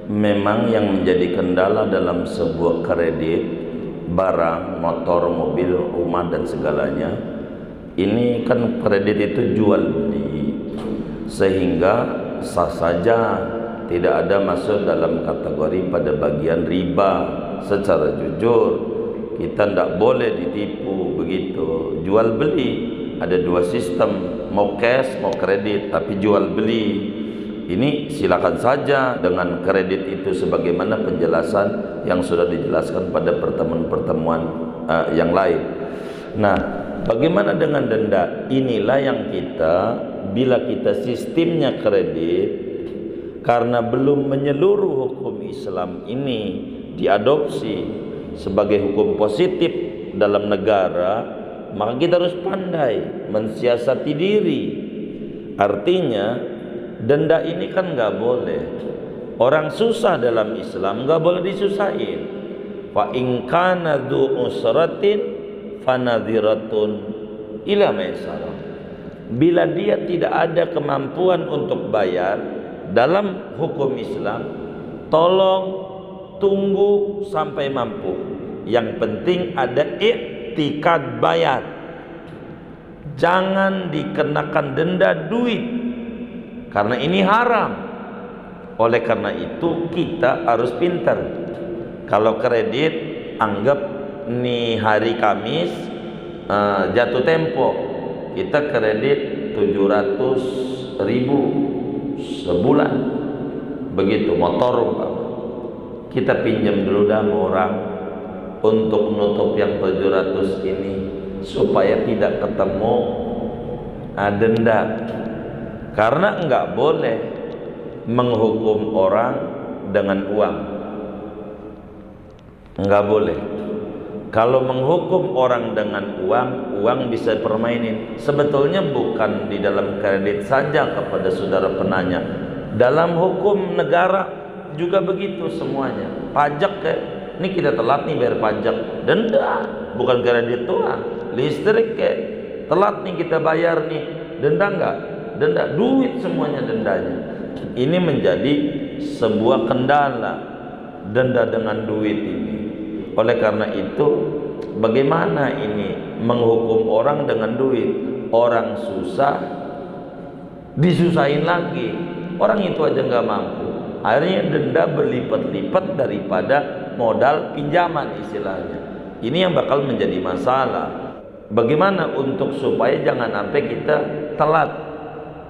Memang yang menjadi kendala dalam sebuah kredit barang, motor, mobil, rumah dan segalanya, ini kan kredit itu jual beli, sehingga sah saja tidak ada masuk dalam kategori pada bagian riba. Secara jujur kita tidak boleh ditipu begitu. Jual beli ada dua sistem, mau cash mau kredit, tapi jual beli ini silakan saja dengan kredit itu sebagaimana penjelasan yang sudah dijelaskan pada pertemuan-pertemuan yang lain. Nah, bagaimana dengan denda? Inilah yang kita, bila kita sistemnya kredit, karena belum menyeluruh hukum Islam ini diadopsi sebagai hukum positif dalam negara, maka kita harus pandai mensiasati diri. Artinya denda ini kan nggak boleh. Orang susah dalam Islam nggak boleh disusahin. Fa in kana dzu usratin fanadhiratun ila maisarah. Bila dia tidak ada kemampuan untuk bayar dalam hukum Islam, tolong tunggu sampai mampu. Yang penting ada iktikad bayar. Jangan dikenakan denda duit, karena ini haram. Oleh karena itu kita harus pintar. Kalau kredit, anggap nih hari Kamis jatuh tempo, kita kredit 700.000 sebulan, begitu. Motor kita pinjam dulu dah sama orang untuk menutup yang 700 ini supaya tidak ketemu denda. Karena enggak boleh menghukum orang dengan uang, enggak boleh. Kalau menghukum orang dengan uang, uang bisa permainin. Sebetulnya bukan di dalam kredit saja kepada saudara penanya, dalam hukum negara juga begitu semuanya. Pajak ini kita telat nih bayar pajak, denda, bukan kredit doang. Listrik telat nih kita bayar nih, denda enggak? Denda, duit semuanya dendanya. Ini menjadi sebuah kendala, denda dengan duit ini. Oleh karena itu, bagaimana ini menghukum orang dengan duit? Orang susah disusahin lagi, orang itu aja nggak mampu, akhirnya denda berlipat-lipat daripada modal pinjaman istilahnya. Ini yang bakal menjadi masalah. Bagaimana untuk supaya jangan sampai kita telat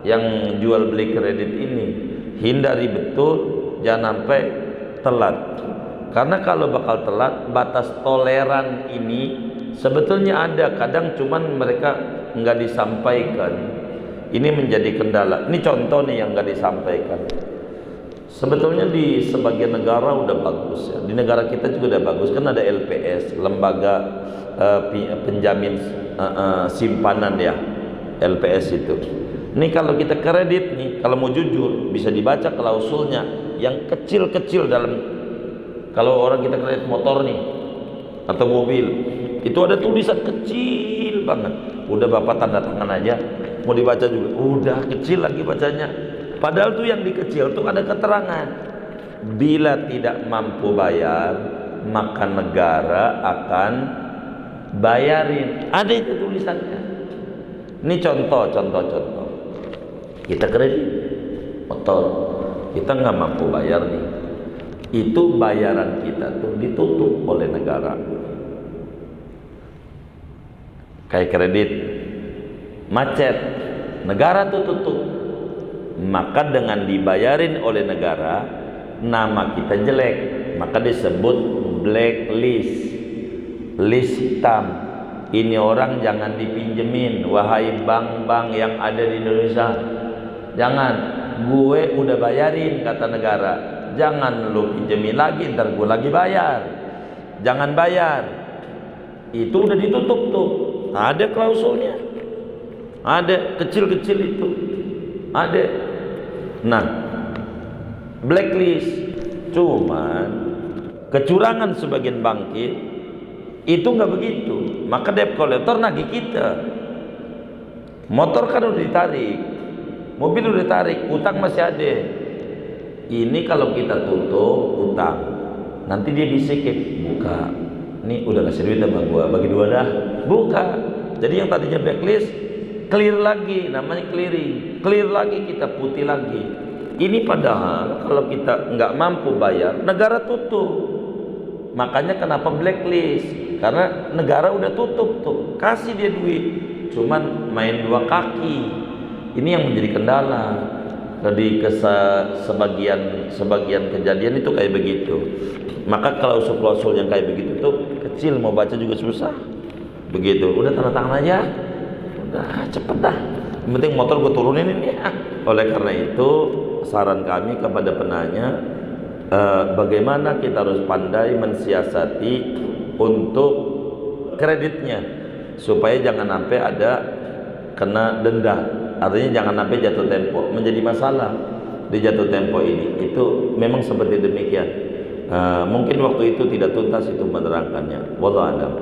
yang jual beli kredit ini? Hindari betul, jangan sampai telat. Karena kalau bakal telat, batas toleran ini sebetulnya ada, kadang cuman mereka nggak disampaikan. Ini menjadi kendala. Ini contoh nih yang nggak disampaikan. Sebetulnya di sebagian negara udah bagus ya. Di negara kita juga udah bagus, kan ada LPS, lembaga penjamin simpanan ya, LPS itu. Ini kalau kita kredit nih, kalau mau jujur bisa dibaca klausulnya yang kecil-kecil dalam. Kalau orang kita kredit motor nih atau mobil, itu ada tulisan kecil banget. Udah bapak tanda tangan aja, mau dibaca juga udah kecil lagi bacanya. Padahal tuh yang dikecil tuh ada keterangan, bila tidak mampu bayar maka negara akan bayarin. Ada itu tulisannya. Ini contoh. Kita kredit motor, kita nggak mampu bayar nih, itu bayaran kita tuh ditutup oleh negara. Kayak kredit macet, negara tuh tutup, maka dengan dibayarin oleh negara, nama kita jelek, maka disebut blacklist, list hitam. Ini orang jangan dipinjemin, wahai bank-bank yang ada di Indonesia. Jangan, gue udah bayarin kata negara, jangan lu pinjemin lagi, ntar gue lagi bayar. Jangan bayar. Itu udah ditutup tuh, ada klausulnya, ada kecil-kecil itu, ada. Nah, blacklist. Cuman kecurangan sebagian bangkit itu nggak begitu, maka debt collector nagih kita. Motor kan udah ditarik, mobil udah ditarik, utang masih ada. Ini kalau kita tutup utang, nanti dia bisikin, buka, ini udah kasih duit sama gua, bagi dua dah, buka. Jadi yang tadinya blacklist clear lagi, namanya clearing, clear lagi, kita putih lagi. Ini padahal kalau kita nggak mampu bayar, negara tutup. Makanya kenapa blacklist? Karena negara udah tutup tuh, kasih dia duit, cuman main dua kaki. Ini yang menjadi kendala. Jadi sebagian kejadian itu kayak begitu. Maka klausul-klausul yang kayak begitu tuh kecil, mau baca juga susah. Begitu, udah tanda tangan aja, udah cepet dah. Yang penting motor gue turunin ini ya. Oleh karena itu saran kami kepada penanya, bagaimana kita harus pandai mensiasati untuk kreditnya supaya jangan sampai ada kena denda. Artinya jangan sampai jatuh tempo menjadi masalah di jatuh tempo ini. Itu memang seperti demikian. Mungkin waktu itu tidak tuntas itu menerangkannya. Wallahu a'lam.